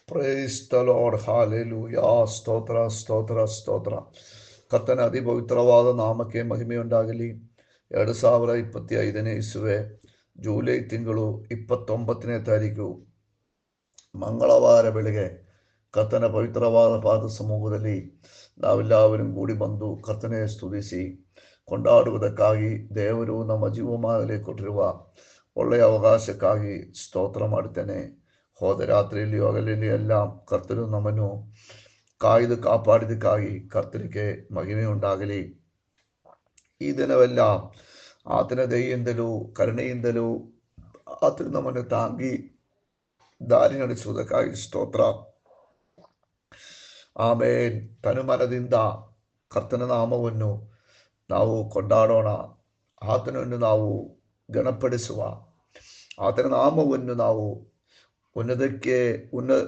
Praise the lord, hallelujah. ಸ್ತೋತ್ರ ಸ್ತೋತ್ರ ಸ್ತೋತ್ರ. ಕರ್ತನ ಅತಿಪವಿತ್ರವಾದ ನಾಮಕ್ಕೆ ಮಹಿಮೆಯುಂಟಾಗಲಿ. 2025 ಇಸುವೆ ಜೂಲೈ ತಿಂಗಳು 29ನೇ ತಾರೀಕು ಮಂಗಳವಾರ ಬೆಳಗ್ಗೆ ಕರ್ತನ ಪವಿತ್ರವಾದ ಪಾದ ಸಮೂಹದಲ್ಲಿ ನಾವೆಲ್ಲವരും ಕೂಡಿ ಬಂದು ಕರ್ತನೆ ಸ್ತುತಿಸಿ ಕೊಂಡಾಡುವುದಕ್ಕಾಗಿ ದೇವರು ನಮ್ಮ ಜೀವಮಾನದಲ್ಲಿ ಕೊಟ್ಟಿರುವ ಒಳ್ಳೆಯ ಅವಕಾಶಕ್ಕಾಗಿ ಸ್ತೋತ್ರ ಮಾಡುತ್ತೇನೆ. ಹೋದ ರಾತ್ರಿಯಲ್ಲಿ ಹಗಲಲ್ಲಿ ಎಲ್ಲ ಕರ್ತನು ನಮ್ಮನ್ನು ಕಾಯ್ದು ಕಾಪಾಡಿದಕ್ಕಾಗಿ ಕರ್ತನಿಗೆ ಮಹಿಮೆಯುಂಟಾಗಲಿ. ಈ ದಿನವೆಲ್ಲ ಆತನ ದಯೆಯಿಂದಲೂ ಕರುಣೆಯಿಂದಲೂ ಆತನು ನಮ್ಮನ್ನು ತಾಂಗಿ ದಾರಿ ನಡೆಸುವುದಕ್ಕಾಗಿ ಸ್ತೋತ್ರ. ಆಮೇನ್. ತನುಮನದಿಂದ ಕರ್ತನ ನಾಮವನ್ನು ನಾವು ಕೊಂಡಾಡೋಣ. ಆತನನ್ನು ನಾವು ಗಣಪಡಿಸುವ, ಆತನ ನಾಮವನ್ನು ನಾವು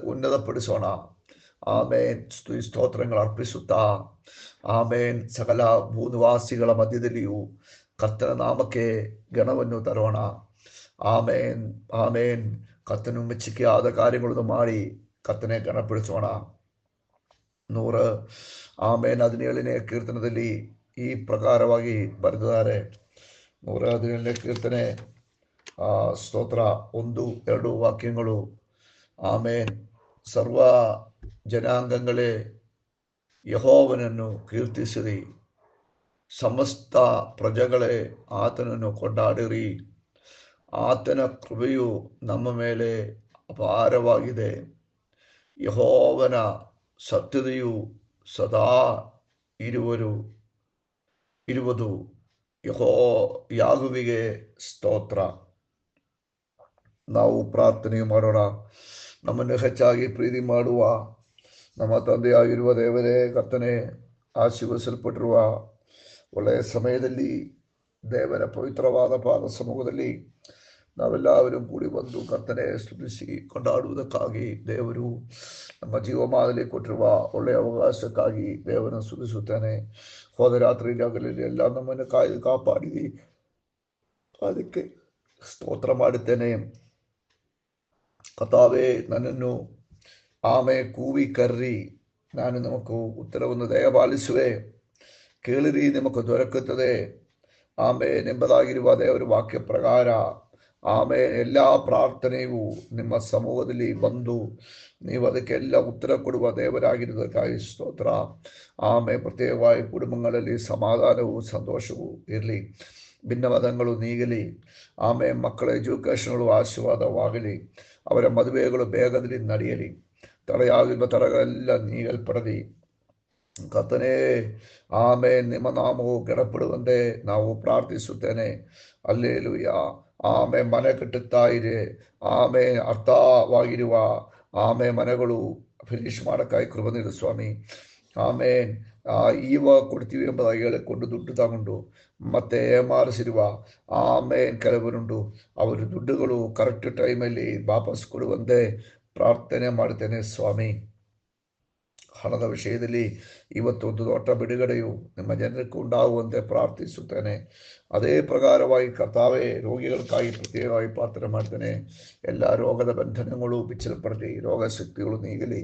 ಉನ್ನತಪಡಿಸೋಣ. ಆಮೇನ್. ಸ್ತುತಿ ಸ್ತೋತ್ರങ്ങൾ ಅರ್ಪಿಸುತ್ತಾ ಆಮೇನ್. ಸಕಲ ಭೂನಿವಾಸಿಗಳ ಮಧ್ಯದಲ್ಲಿಯೂ ಕರ್ತನ ನಾಮಕ್ಕೆ ಗಣವನ್ನು ತರೋಣ. ಆಮೇನ್ ಆಮೇನ್. ಕರ್ತನು ಮೆಚ್ಚುಗೆಯಾದ ಕಾರ್ಯಗಳನ್ನು ಮಾಡಿ ಕರ್ತನೆ ಗಣಪಡಿಸೋಣ. 117ನೇ ಕೀರ್ತನದಲ್ಲಿ ಈ ಪ್ರಕಾರವಾಗಿ ಬರೆದಿದ್ದಾರೆ. 117ನೇ ಕೀರ್ತನೆ ಸ್ತೋತ್ರ 1-2 ವಾಕ್ಯಗಳು. ಆಮೇನ್. ಸರ್ವ ಜನಾಂಗಗಳೇ ಯೆಹೋವನನ್ನು ಕೀರ್ತಿಸಿರಿ, ಸಮಸ್ತ ಪ್ರಜೆಗಳೇ ಆತನನ್ನು ಕೊಂಡಾಡಿರಿ. ಆತನ ಕೃಪೆಯು ನಮ್ಮ ಮೇಲೆ ಅಪಾರವಾಗಿದೆ. ಯೆಹೋವನ ಸತ್ಯತೆಯು ಸದಾ ಇರುವುದು. ಯಾಗುವಿಗೆ ಸ್ತೋತ್ರ. ನಾವು ಪ್ರಾರ್ಥನೆ ಮಾಡೋಣ. ನಮ್ಮನ್ನು ಹೆಚ್ಚಾಗಿ ಪ್ರೀತಿ ಮಾಡುವ ನಮ್ಮ ತಂದೆಯಾಗಿರುವ ದೇವರೇ, ಕರ್ತನೆ, ಆಶೀರ್ವದಿಸಲ್ಪಟ್ಟಿರುವ ಒಳ್ಳೆಯ ಸಮಯದಲ್ಲಿ ದೇವರ ಪವಿತ್ರವಾದ ಪಾದ ಸಮೂಹದಲ್ಲಿ ನಾವೆಲ್ಲವരും ಕೂಡಿ ಬಂದು ಕರ್ತನೆ ಸ್ತುತಿಸಿ ಕೊಂಡಾಡುವುದಕ್ಕಾಗಿ ದೇವರು ನಮ್ಮ ಜೀವಮಾನದಲ್ಲಿ ಕೊಟ್ಟಿರುವ ಒಳ್ಳೆಯ ಅವಕಾಶಕ್ಕಾಗಿ ದೇವರನ್ನು ಸ್ತುತಿಸುತ್ತೇನೆ. ಹೋದ ರಾತ್ರಿ ಜಾಗದಲ್ಲಿ ಎಲ್ಲ ನಮ್ಮನ್ನು ಕಾಯ್ದು ಕಾಪಾಡಿ ಅದಕ್ಕೆ ಸ್ತೋತ್ರ ಮಾಡುತ್ತೇನೆ. ಕರ್ತಾವೇ, ನನ್ನನ್ನು ಕೂವಿ ಕರ್ರಿ, ನಾನು ನಮಗೂ ಉತ್ತರವನ್ನು ದಯಪಾಲಿಸುವೆ. ಕೇಳಿರಿ, ನಿಮಗೆ ದೊರಕುತ್ತದೆ. ಎಂಬುದಾಗಿರುವ ದೇವರ ವಾಕ್ಯ ಪ್ರಕಾರ ಎಲ್ಲ ಪ್ರಾರ್ಥನೆಯು ನಿಮ್ಮ ಸಮೂಹದಲ್ಲಿ ಬಂದು ನೀವು ಅದಕ್ಕೆಲ್ಲ ಉತ್ತರ ಕೊಡುವ ದೇವರಾಗಿರುವುದಕ್ಕಾಗಿ ಸ್ತೋತ್ರ. ಪ್ರತ್ಯೇಕವಾಗಿ ಕುಟುಂಬಗಳಲ್ಲಿ ಸಮಾಧಾನವೂ ಸಂತೋಷವೂ ಇರಲಿ. ಭಿನ್ನವಾದಗಳು ನೀಗಲಿ. ಮಕ್ಕಳ ಎಜುಕೇಷನ್ಗಳು ಆಶೀರ್ವಾದವಾಗಲಿ. ಅವರ ಮದುವೆಗಳು ಬೇಗದಲ್ಲಿ ನಡೆಯಲಿ. ತಡೆಯಾಗಿರುವ ತರಗಳೆಲ್ಲ ನೀಗಲ್ಪಡಲಿ. ಕರ್ತನೇ, ನಿಮ್ಮ ನಾಮವು ಗಣಪಡುವಂತೆ ನಾವು ಪ್ರಾರ್ಥಿಸುತ್ತೇನೆ. ಹಲ್ಲೆಲೂಯಾ. ಮನೆ ಕಟ್ಟುತ್ತಾ ಇದೆ. ಅರ್ಥವಾಗಿರುವ ಮನೆಗಳು ಫಿನಿಶ್ ಮಾಡಕ್ಕಾಗಿ ಕೃಪೆ ನೀಡು ಸ್ವಾಮಿ. ಇವಾಗ ಕೊಡ್ತೀವಿ ಎಂಬುದಾಗಿ ಹೇಳಿಕೊಂಡು ದುಡ್ಡು ತಗೊಂಡು ಮತ್ತೆ ಏಮಾರಿಸಿರುವ ಕೆಲವರುಂಟು. ಅವರ ದುಡ್ಡುಗಳು ಕರೆಕ್ಟ್ ಟೈಮಲ್ಲಿ ವಾಪಸ್ ಕೊಡುವಂತೆ ಪ್ರಾರ್ಥನೆ ಮಾಡುತ್ತೇನೆ ಸ್ವಾಮಿ. ಹಣದ ವಿಷಯದಲ್ಲಿ ಇವತ್ತು ಒಂದು ದೊಡ್ಡ ಬಿಡುಗಡೆಯು ನಿಮ್ಮ ಜನರಿಗೆ ಉಂಟಾಗುವಂತೆ ಪ್ರಾರ್ಥಿಸುತ್ತೇನೆ. ಅದೇ ಪ್ರಕಾರವಾಗಿ ಕರ್ತಾವೇ, ರೋಗಿಗಳಿಗಾಗಿ ಪ್ರತ್ಯೇಕವಾಗಿ ಪ್ರಾರ್ಥನೆ ಮಾಡ್ತೇನೆ. ಎಲ್ಲ ರೋಗದ ಬಂಧನಗಳು ಬಿಚ್ಚಲ್ಪಡಲಿ. ರೋಗ ಶಕ್ತಿಗಳು ನೀಗಲಿ.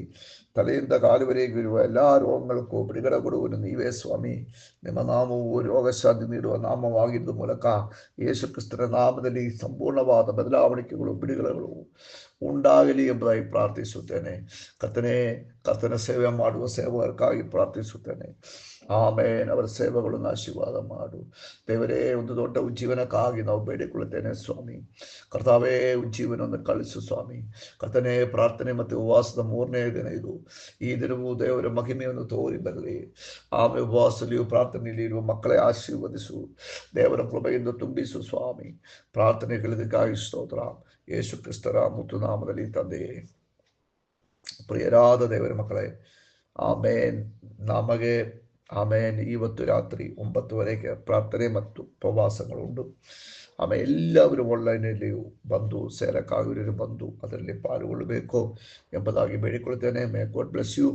ತಲೆಯಿಂದ ಕಾಲುವರೆಗೂ ಇರುವ ಎಲ್ಲ ರೋಗಗಳಿಗೂ ಬಿಡುಗಡೆ ಕೊಡುವುದು ನೀವೇ ಸ್ವಾಮಿ. ನಿಮ್ಮ ನಾಮವು ರೋಗ ಶಾಂತಿ ನೀಡುವ ನಾಮವಾಗಿದ್ದ ಮೂಲಕ ಯೇಸು ಕ್ರಿಸ್ತನ ನಾಮದಲ್ಲಿ ಸಂಪೂರ್ಣವಾದ ಬದಲಾವಣೆಗಳು ಬಿಡುಗಡೆಗಳು ಉಂಟಾಗಲಿ ಎಂಬುದಾಗಿ ಪ್ರಾರ್ಥಿಸುತ್ತೇನೆ. ಕರ್ತನ ಸೇವೆ ಮಾಡುವ ಸೇವಕರಿಗಾಗಿ ಪ್ರಾರ್ಥಿಸುತ್ತೇನೆ. ಅವರ ಸೇವೆಗಳನ್ನು ಆಶೀರ್ವಾದ ಮಾಡು ದೇವರೇ. ಒಂದು ದೊಡ್ಡ ಉಜ್ಜೀವನಕ್ಕಾಗಿ ನಾವು ಬೇಡಿಕೊಳ್ಳುತ್ತೇನೆ ಸ್ವಾಮಿ. ಕರ್ತಾವೇ, ಉಜ್ಜೀವನವನ್ನು ಕಳಿಸು ಸ್ವಾಮಿ. ಕರ್ತನೇ, ಪ್ರಾರ್ಥನೆ ಮತ್ತು ಉಪವಾಸದ 3ನೇ ದಿನ ಇದು. ಈ ದಿನವೂ ದೇವರ ಮಹಿಮೆಯನ್ನು ತೋರಿ ಬರಲಿ. ಉಪವಾಸದಲ್ಲಿಯೂ ಪ್ರಾರ್ಥನೆಯಲ್ಲಿ ಇರುವ ಮಕ್ಕಳೇ ಆಶೀರ್ವದಿಸು. ದೇವರ ಕೃಪೆಯಿಂದ ತುಂಬಿಸು ಸ್ವಾಮಿ. ಪ್ರಾರ್ಥನೆಗಳಿಗಾಗಿ ಸ್ತೋತ್ರ. ಯೇಸು ಕ್ರಿಸ್ತರ ಮುತ್ತು ನಾಮದಲ್ಲಿ ತಂದೆಯೇ. ಪ್ರಿಯರಾದ ದೇವರ ಮಕ್ಕಳೇ, ನಮಗೆ ಇವತ್ತು ರಾತ್ರಿ 9:30 ಪ್ರಾರ್ಥನೆ ಮತ್ತು ಉಪವಾಸಗಳುಂಟು. ಎಲ್ಲರೂ ಆನ್ಲೈನಲ್ಲಿಯೂ ಬಂದು ಸೇರಕ್ಕಾಗಿರೋ ಬಂದು ಅದರಲ್ಲಿ ಪಾಲ್ಗೊಳ್ಳಬೇಕು ಎಂಬುದಾಗಿ ಬೇಡಿಕೊಳ್ತೇನೆ. May God bless you.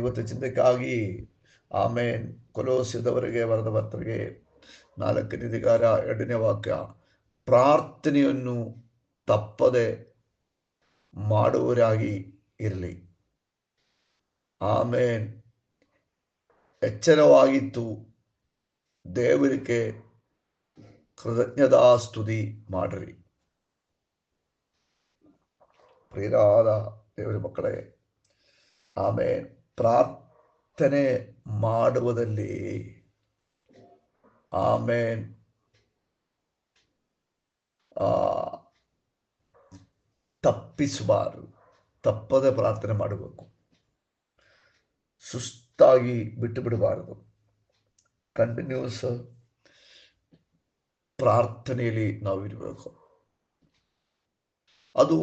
ಇವತ್ತು ಚಿಂತಕ್ಕಾಗಿ ಕೊಲೋಸ್ಯದವರೆಗೆ ಬರೆದ ಪತ್ರಿಕೆ 4ನೇ ಅಧಿಕಾರ 2ನೇ ವಾಕ್ಯ. ಪ್ರಾರ್ಥನೆಯನ್ನು ತಪ್ಪದೆ ಮಾಡುವವರಾಗಿ ಇರಲಿ. ಆಮೇನ್. ಎಚ್ಚರವಾಗಿತ್ತು ದೇವರಿಗೆ ಕೃತಜ್ಞತಾ ಸ್ತುತಿ ಮಾಡ್ರಿ. ಪ್ರಿಯರಾದ ದೇವರ ಮಕ್ಕಳೇ, ಆಮೇನ್. ಪ್ರಾರ್ಥನೆ ಮಾಡುವುದಲ್ಲಿ ಆಮೇನ್ ತಪ್ಪಿಸಬಾರದು. ತಪ್ಪದೆ ಪ್ರಾರ್ಥನೆ ಮಾಡಬೇಕು. ಸುಸ್ತಾಗಿ ಬಿಟ್ಟು ಬಿಡಬಾರದು. ಕಂಟಿನ್ಯೂಸ್ ಪ್ರಾರ್ಥನೆಯಲ್ಲಿ ನಾವು ಇರಬೇಕು. ಅದು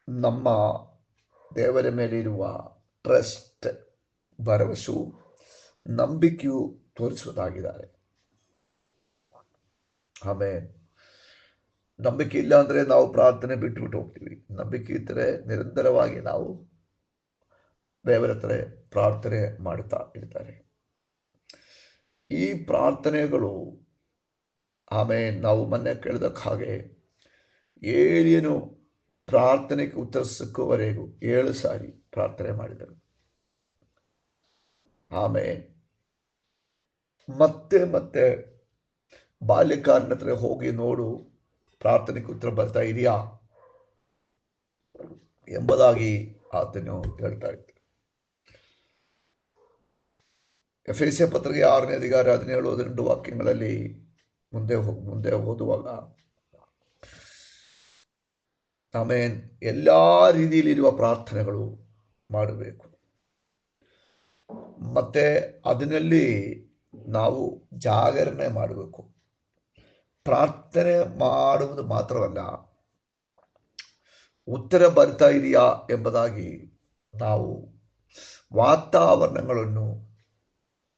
ನಮ್ಮ ದೇವರ ಮೇಲೆ ಇರುವ ಟ್ರಸ್ಟ್, ಭರವಸೆಯು, ನಂಬಿಕೆಯು ತೋರಿಸುವುದಾಗಿದ್ದಾರೆ. ಆಮೇಲೆ ನಂಬಿಕೆ ಇಲ್ಲ ಅಂದ್ರೆ ನಾವು ಪ್ರಾರ್ಥನೆ ಬಿಟ್ಟು ಹೋಗ್ತೀವಿ. ನಂಬಿಕೆ ಇದ್ದರೆ ನಿರಂತರವಾಗಿ ನಾವು ದೇವರ ಹತ್ರ ಪ್ರಾರ್ಥನೆ ಮಾಡುತ್ತಾ ಇರ್ತಾರೆ. ಈ ಪ್ರಾರ್ಥನೆಗಳು ಆಮೇಲೆ ನಾವು ಮೊನ್ನೆ ಕೇಳಿದಕ್ಕೆ ಹಾಗೆ ಏಳಿಯನು ಪ್ರಾರ್ಥನೆಗೆ ಉತ್ತರ ಸಿಕ್ಕುವವರೆಗೂ 7 ಸಾರಿ ಪ್ರಾರ್ಥನೆ ಮಾಡಿದರು. ಆಮೇಲೆ ಮತ್ತೆ ಮತ್ತೆ ಬಾಲ್ಯಕಾರನ ಹತ್ರ ಹೋಗಿ ನೋಡು, ಪ್ರಾರ್ಥನೆಗೆ ಉತ್ತರ ಬರ್ತಾ ಇದೆಯಾ ಎಂಬುದಾಗಿ ಆತನು ಹೇಳ್ತಾ ಇದ್ದ. ಎಫೆಸ ಪತ್ರಿಕೆ 6ನೇ ಅಧಿಕಾರ 17-18 ವಾಕ್ಯಗಳಲ್ಲಿ ಮುಂದೆ ಓದುವಾಗ ಆಮೇನ್ ಎಲ್ಲಾ ರೀತಿಯಲ್ಲಿರುವ ಪ್ರಾರ್ಥನೆಗಳು ಮಾಡಬೇಕು. ಮತ್ತೆ ಅದರಲ್ಲಿ ನಾವು ಜಾಗರಣೆ ಮಾಡಬೇಕು. ಪ್ರಾರ್ಥನೆ ಮಾಡುವುದು ಮಾತ್ರವಲ್ಲ, ಉತ್ತರ ಬರ್ತಾ ಇದೆಯಾ ಎಂಬುದಾಗಿ ನಾವು ವಾತಾವರಣಗಳನ್ನು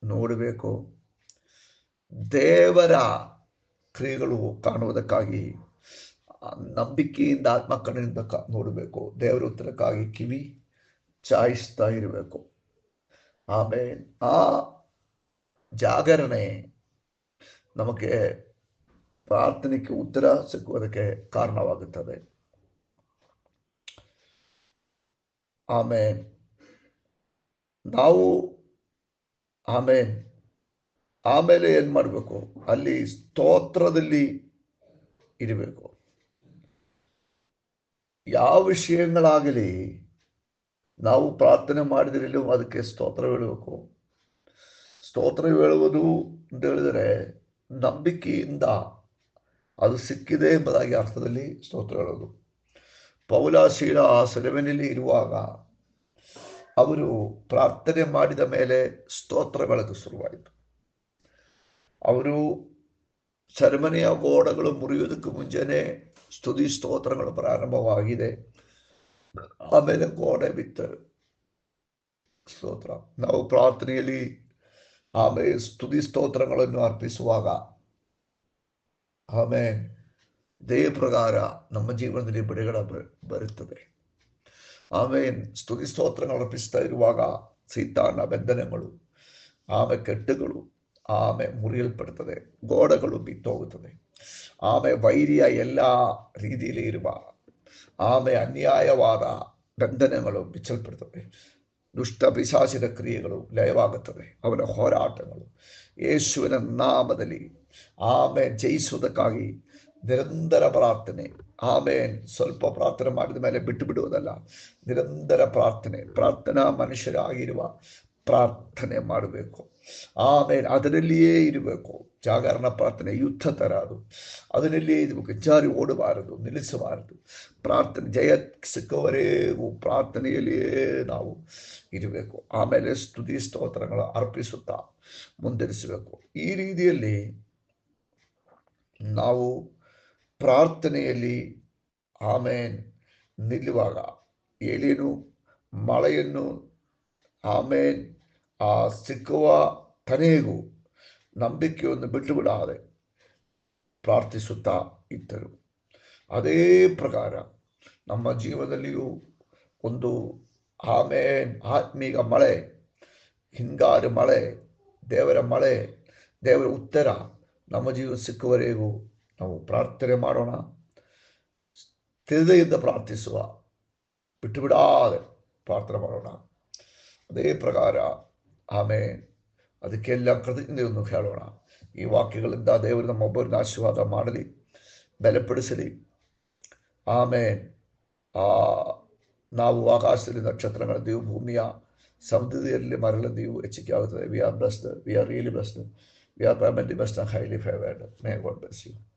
ನೋಡಬೇಕು. ದೇವರ ಕ್ರಿಯೆಗಳು ಕಾಣುವುದಕ್ಕಾಗಿ ನಂಬಿಕೆಯಿಂದ ಆತ್ಮಕಣ್ಣಿನಿಂದ ನೋಡಬೇಕು. ದೇವರ ಉತ್ತರಕ್ಕಾಗಿ ಕಿವಿ ಚಾಯಿಸ್ತಾ ಇರಬೇಕು. ಆಮೇಲೆ ಆ ಜಾಗರಣೆ ನಮಗೆ ಪ್ರಾರ್ಥನೆಗೆ ಉತ್ತರ ಸಿಕ್ಕುವುದಕ್ಕೆ ಕಾರಣವಾಗುತ್ತದೆ. ಆಮೇಲೆ ನಾವು ಆಮೇಲೆ ಏನ್ ಮಾಡಬೇಕು? ಅಲ್ಲಿ ಸ್ತೋತ್ರದಲ್ಲಿ ಇರಬೇಕು. ಯಾವ ವಿಷಯಗಳಾಗಲಿ ನಾವು ಪ್ರಾರ್ಥನೆ ಮಾಡಿದ್ರಲ್ಲೂ ಅದಕ್ಕೆ ಸ್ತೋತ್ರ ಹೇಳಬೇಕು. ಸ್ತೋತ್ರ ಹೇಳುವುದು ಅಂತ ಹೇಳಿದರೆ ನಂಬಿಕೆಯಿಂದ ಅದು ಸಿಕ್ಕಿದೆ ಎಂಬುದಾಗಿ ಅರ್ಥದಲ್ಲಿ ಸ್ತೋತ್ರ ಹೇಳೋದು. ಪೌಲ ಶೀಲ ಸೆರೆಮನೆಯಲ್ಲಿ ಇರುವಾಗ ಅವರು ಪ್ರಾರ್ಥನೆ ಮಾಡಿದ ಮೇಲೆ ಸ್ತೋತ್ರಗಳದ್ದು ಶುರುವಾಯಿತು. ಅವರು ಸೆರೆಮನೆಯ ಗೋಡೆಗಳು ಮುರಿಯುವುದಕ್ಕೆ ಮುಂಚೆನೆ ಸ್ತುತಿ ಸ್ತೋತ್ರಗಳು ಪ್ರಾರಂಭವಾಗಿದೆ. ಆಮೇಲೆ ಗೋಡೆ ಬಿತ್ತರು. ಸ್ತೋತ್ರ. ನಾವು ಪ್ರಾರ್ಥನೆಯಲ್ಲಿ ಆಮೇಲೆ ಸ್ತುತಿ ಸ್ತೋತ್ರಗಳನ್ನು ಅರ್ಪಿಸುವಾಗ ಆಮೇಲೆ ಇದೇ ಪ್ರಕಾರ ನಮ್ಮ ಜೀವನದಲ್ಲಿ ಬಿಡುಗಡೆ ಬರುತ್ತದೆ. ಆಮೇಲೆ ಸ್ತುತಿ ಸ್ತೋತ್ರಗಳು ಅರ್ಪಿಸ್ತಾ ಇರುವಾಗ ಸೈತಾನ ಬಂಧನಗಳು ಆಮೇಲೆ ಕೆಟ್ಟಗಳು ಆಮೇಲೆ ಮುರಿಯಲ್ಪಡುತ್ತದೆ, ಗೋಡೆಗಳು ಬಿತ್ತೋಗುತ್ತದೆ. ಆಮೇಲೆ ವೈರಿಯ ಎಲ್ಲ ರೀತಿಯಲ್ಲಿ ಇರುವ ಆಮೇಲೆ ಅನ್ಯಾಯವಾದ ಬಂಧನಗಳು ಬಿಚ್ಚಲ್ಪಡುತ್ತವೆ. ದುಷ್ಟ ಪಿಶಾಚಿನ ಕ್ರಿಯೆಗಳು ಲಯವಾಗುತ್ತದೆ. ಅವನ ಹೋರಾಟಗಳು ಯೇಸುವಿನ ನಾಮದಲ್ಲಿ ಆಮೇಲೆ ಜಯಿಸುವುದಕ್ಕಾಗಿ ನಿರಂತರ ಪ್ರಾರ್ಥನೆ. ಆಮೇಲೆ ಸ್ವಲ್ಪ ಪ್ರಾರ್ಥನೆ ಮಾಡಿದ ಮೇಲೆ ಬಿಟ್ಟು ಬಿಡುವುದಲ್ಲ, ನಿರಂತರ ಪ್ರಾರ್ಥನಾ ಮನುಷ್ಯರಾಗಿರುವ ಪ್ರಾರ್ಥನೆ ಮಾಡಬೇಕು. ಆಮೇಲೆ ಅದರಲ್ಲಿಯೇ ಇರಬೇಕು. ಜಾಗರಣ ಪ್ರಾರ್ಥನೆ ಯುದ್ಧ ತರ ಅದು, ಅದರಲ್ಲಿಯೇ ಇರಬೇಕು. ಜಾರಿ ಓಡಬಾರದು, ನಿಲ್ಲಿಸಬಾರದು. ಪ್ರಾರ್ಥನೆ ಜಯ ಸಿಕ್ಕವರೆಗೂ ಪ್ರಾರ್ಥನೆಯಲ್ಲಿಯೇ ನಾವು ಇರಬೇಕು. ಆಮೇಲೆ ಸ್ತುತಿ ಸ್ತೋತ್ರಗಳು ಅರ್ಪಿಸುತ್ತಾ ಮುಂದುವರಿಸಬೇಕು. ಈ ರೀತಿಯಲ್ಲಿ ನಾವು ಪ್ರಾರ್ಥನೆಯಲ್ಲಿ ಆಮೇಲೆ ನಿಲ್ಲುವಾಗ ಏಳೇನು ಮಳೆಯನ್ನು ಆಮೇಲೆ ಆ ಸಿಕ್ಕುವ ತನೆಗೂ ನಂಬಿಕೆಯನ್ನು ಬಿಟ್ಟು ಬಿಡಾದೆ ಪ್ರಾರ್ಥಿಸುತ್ತಾ ಇದ್ದರು. ಅದೇ ಪ್ರಕಾರ ನಮ್ಮ ಜೀವನದಲ್ಲಿಯೂ ಒಂದು ಆಮೇಲೆ ಆತ್ಮೀಕ ಮಳೆ, ಹಿಂಗಾರು ಮಳೆ, ದೇವರ ಉತ್ತರ ನಮ್ಮ ಜೀವ ಸಿಕ್ಕುವರೆಗೂ ನಾವು ಪ್ರಾರ್ಥನೆ ಮಾಡೋಣ. ಹೃದಯದಿಂದ ಪ್ರಾರ್ಥಿಸುವ. ಬಿಟ್ಟುಬಿಡಾದೆ ಪ್ರಾರ್ಥನೆ ಮಾಡೋಣ. ಅದೇ ಪ್ರಕಾರ ಆಮೇನ್. ಅದಕ್ಕೆಲ್ಲ ಕೃತಜ್ಞತೆಯನ್ನು ಹೇಳೋಣ. ಈ ವಾಕ್ಯಗಳಿಂದ ದೇವರು ನಮ್ಮೊಬ್ಬರನ್ನ ಆಶೀರ್ವಾದ ಮಾಡಲಿ, ಬಲಪಡಿಸಲಿ. ಆಮೇನ್. ಆ ನಾವು ಆಕಾಶದಲ್ಲಿ ನಕ್ಷತ್ರಗಳಂತೆಯೂ ಭೂಮಿಯ ಸಮುದ್ರದಲ್ಲಿ ಮರಳಂತೆಯೂ ಹೆಚ್ಚಿಗೆ ಆಗುತ್ತದೆ. We are blessed, we are really blessed, we are permanently blessed and highly favoured. May God bless you.